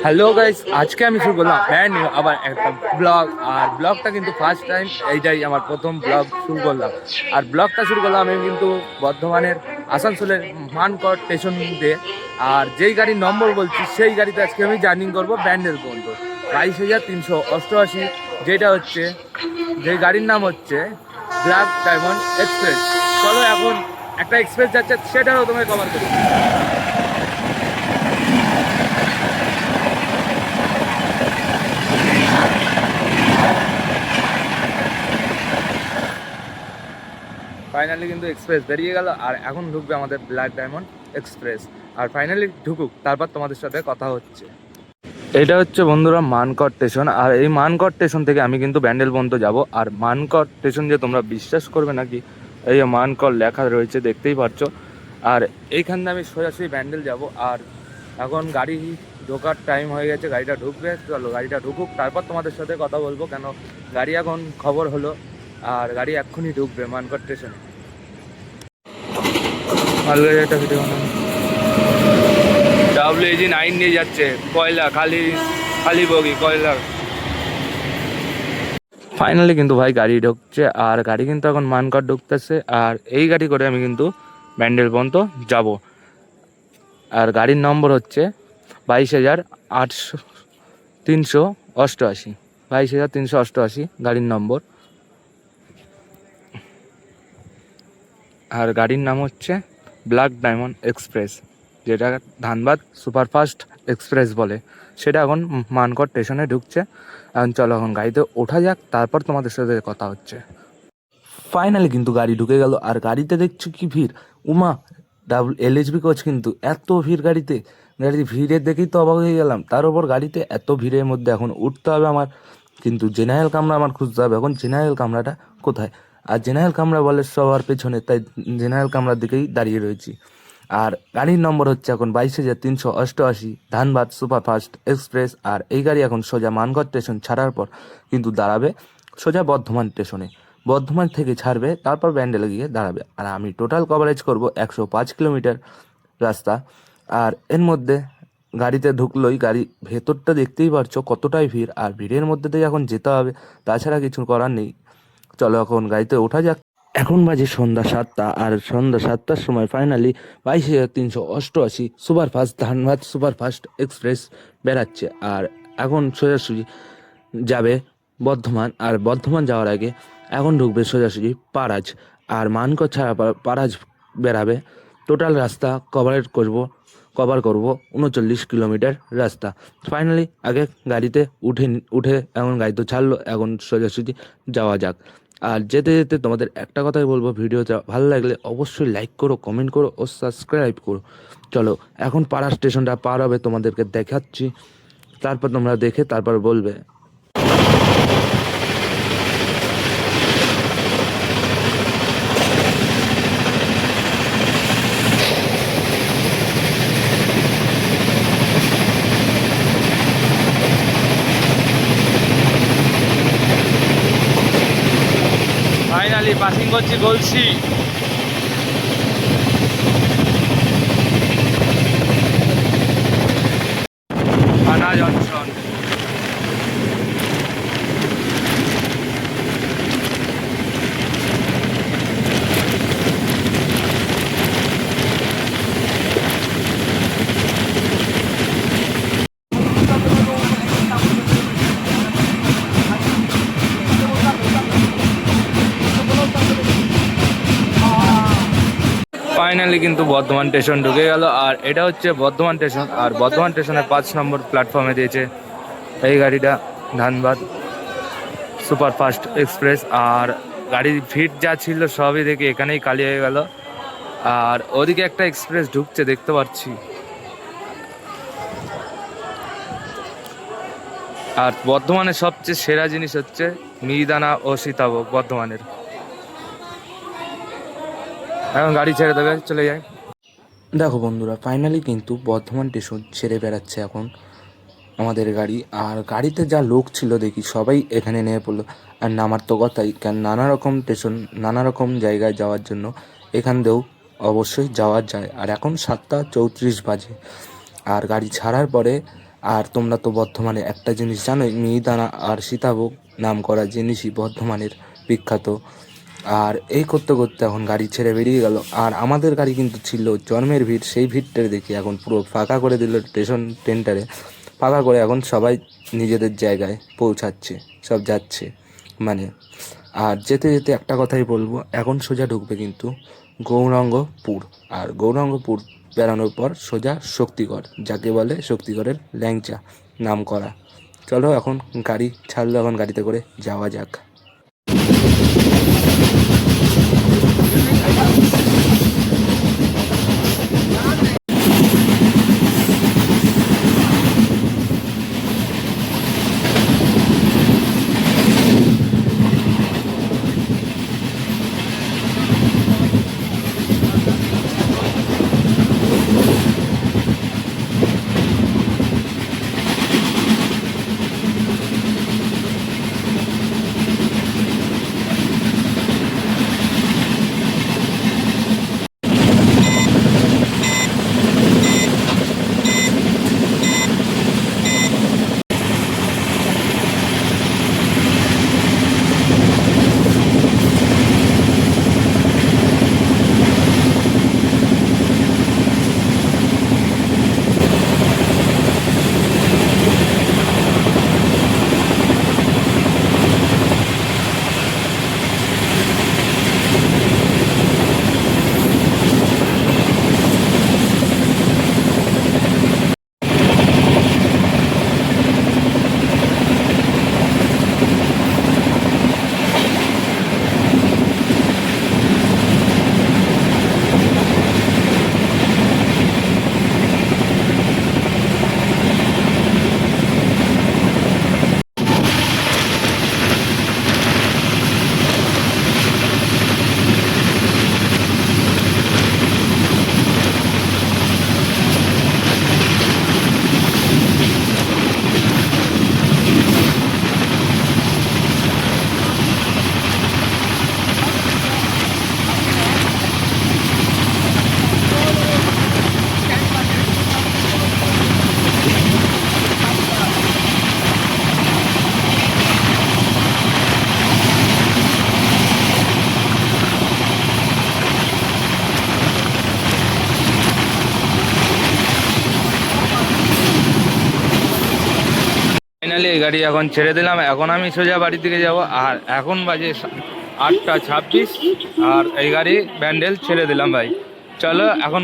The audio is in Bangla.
হ্যালো গাইস, আজকে আমি শুরু করলাম ব্র্যান্ড নিউ আবার একটা ব্লগ। আর ব্লগটা কিন্তু ফার্স্ট টাইম, এইটাই আমার প্রথম ব্লগ শুরু করলাম। আর ব্লগটা শুরু করলাম আমি কিন্তু বর্ধমানের আসানসোলের মানকড় স্টেশন দিয়ে। আর যেই গাড়ির নম্বর বলছি সেই গাড়িতে আজকে আমি জার্নি করবো ব্যান্ডেল পর্যন্ত 22,388, যেটা হচ্ছে যে গাড়ির নাম হচ্ছে ব্ল্যাক ডায়মন্ড এক্সপ্রেস। চলো এখন একটা এক্সপ্রেস যাচ্ছে, সেটাও তোমায় কভার করি। ফাইনালি কিন্তু এক্সপ্রেস বেরিয়ে গেল, আর এখন ঢুকবে আমাদের ব্ল্যাক ডায়মন্ড এক্সপ্রেস। আর ফাইনালি ঢুকুক, তারপর তোমাদের সাথে কথা হচ্ছে। এটা হচ্ছে বন্ধুরা মানকড় স্টেশন। আর এই মানকড় স্টেশন থেকে আমি কিন্তু ব্যান্ডেল পর্যন্ত যাব। আর মানকড় স্টেশন যে তোমরা বিশ্বাস করবে নাকি, এই যে মানকড় লেখা রয়েছে দেখতেই পাচ্ছ। আর এইখান থেকে আমি সোজাসুজি ব্যান্ডেল যাব। আর এখন গাড়ি ঢোকার টাইম হয়ে গেছে, গাড়িটা ঢুকবে। চলো গাড়িটা ঢুকুক, তারপর তোমাদের সাথে কথা বলবো। কেন গাড়ি এখন খবর হলো, আর গাড়ি এক্ষুনি ঢুকবে মানকড় স্টেশনে। মালগাড়িটা ভিডিও WAG9 নিয়ে যাচ্ছে কয়লা, খালি খালি বগি কয়লা। ফাইনালি কিন্তু ভাই গাড়ি ঢুকছে, আর গাড়ি কিন্তু এখন মানকড় ঢুকতেছে। আর এই গাড়ি করে আমি কিন্তু ব্যান্ডেল পর্যন্ত যাব। আর গাড়ির নম্বর হচ্ছে 22,388, 22,388 গাড়ির নম্বর। আর গাড়ির নাম হচ্ছে ব্ল্যাক ডায়মন্ড এক্সপ্রেস, যেটা ধানবাদ সুপারফাস্ট এক্সপ্রেস বলে। সেটা এখন মানকড় স্টেশনে ঢুকছে। এখন চলো এখন গাড়িতে ওঠা যাক, তারপর তোমাদের সাথে কথা হচ্ছে। ফাইনালি কিন্তু গাড়ি ঢুকে গেল। আর গাড়িতে দেখছো কি ভিড়, উমা LHB কোচ, কিন্তু এত ভিড় গাড়িতে। ভিড়ের দেখেই তো অবাক হয়ে গেলাম। তার উপর গাড়িতে এত ভিড়ের মধ্যে এখন উঠতে হবে আমার, কিন্তু জেনারেল কামরা আমার খুঁজতে হবে। এখন জেনারেল কামরাটা কোথায়? আর জেনারেল কামরা বলে সবার পেছনে, তাই জেনারেল কামরার দিকেই দাঁড়িয়ে রয়েছি। আর গাড়ির নম্বর হচ্ছে এখন 22,388, ধানবাদ সুপারফাস্ট এক্সপ্রেস। আর এই গাড়ি এখন সোজা মানকড় স্টেশন ছাড়ার পর কিন্তু দাঁড়াবে সোজা বর্ধমান স্টেশনে। বর্ধমান থেকে ছাড়বে, তারপর ব্যান্ডেলে গিয়ে দাঁড়াবে। আর আমি টোটাল কভারেজ করব 105 কিলোমিটার রাস্তা। আর এর মধ্যে গাড়িতে ঢুকলোই গাড়ি ভেতরটা দেখতেই পারছো কতটাই ভিড়। আর ভিড়ের মধ্যে দিয়ে এখন যেতে হবে, তাছাড়া কিছু করার নেই। চলো এখন গাড়িতে ওঠা যাক। এখন বাজে সন্ধ্যা 7টা। আর সন্ধ্যা 7টার সময় finally 22,388 superfast Dhanbad superfast express বেরাচ্ছে। আর এখন সোজাসুজি যাবে বর্ধমান। আর বর্ধমান যাওয়ার আগে এখন ঢুকবে সোজাসুজি পারাজ। আর মানকড় ছাড়া পারাজ বেরাবে। টোটাল রাস্তা কভার করব 39 কিলোমিটার রাস্তা। ফাইনালি আগে গাড়িতে উঠে এখন গাড়ি তো ছাড়লো, এখন সোজাসুজি যাওয়া যাক। আর যেতে যেতে তোমাদের একটা কথাই বলবো, ভিডিওটা ভালো লাগলে অবশ্যই লাইক করো, কমেন্ট করো ও সাবস্ক্রাইব করো। চলো এখন পাড়া স্টেশনটা পার হবে, তোমাদেরকে দেখাচ্ছি। তারপর তোমরা দেখে তারপর বলবে। ফাইনালি পাসিং করছি গলসি। থানা জংশন। ফাইনালি কিন্তু বর্ধমান স্টেশন ঢুকে গেল। আর এটা হচ্ছে বর্ধমান স্টেশন। আর বর্ধমান স্টেশনের 5 নম্বর প্ল্যাটফর্মে দিয়েছে এই গাড়িটা ধানবাদ সুপারফাস্ট এক্সপ্রেস। আর গাড়ির ভিড় যা ছিল সবই দেখে এখানেই খালি হয়ে গেল। আর ওদিকে একটা এক্সপ্রেস ঢুকছে দেখতে পাচ্ছি। আর বর্ধমানের সবচেয়ে সেরা জিনিস হচ্ছে মিহিদানা ও সীতাভোগ বর্ধমানের। এখন গাড়ি ছেড়ে দেবে, চলে যায়। দেখো বন্ধুরা, ফাইনালি কিন্তু বর্ধমান স্টেশন ছেড়ে বেড়াচ্ছে এখন আমাদের গাড়ি। আর গাড়িতে যা লোক ছিল দেখি সবাই এখানে নেমে পড়লো। আর নামার তো কথাই, কারণ নানা রকম স্টেশন নানা রকম জায়গায় যাওয়ার জন্য এখান দিয়েও অবশ্যই যাওয়া যায়। আর এখন 7টা 34 বাজে। আর গাড়ি ছাড়ার পরে আর তোমরা তো বর্ধমানে একটা জিনিস জানোই, মিহিদানা আর সীতাভোগ নাম করা জিনিসই বর্ধমানের বিখ্যাত। আর এই করতে করতে এখন গাড়ি ছেড়ে বেরিয়ে গেল, আর আমাদের গাড়ি কিন্তু ছিল জন্মের ভিড়, সেই ভিড়টা দেখি এখন পুরো ফাঁকা করে দিল স্টেশন টেন্টারে, ফাঁকা করে এখন সবাই নিজেদের জায়গায় পৌঁছাচ্ছে, সব যাচ্ছে মানে। আর যেতে যেতে একটা কথাই বলবো, এখন সোজা ঢুকবে কিন্তু গৌরাঙ্গপুর, আর গৌরাঙ্গপুর বেরানোর পর সোজা শক্তিগড়, যাকে বলে শক্তিগড়ের ল্যাংচা নাম করা। চলো এখন গাড়ি ছাড়লো, এখন গাড়িতে করে যাওয়া যাক। ফাইনালি এই গাড়ি এখন ছেড়ে দিলাম, এখন আমি সোজা বাড়ির দিকে যাব। আর এখন বাজে 8টা 26, আর এই গাড়ি ব্যান্ডেল ছেড়ে দিলাম ভাই। চলো এখন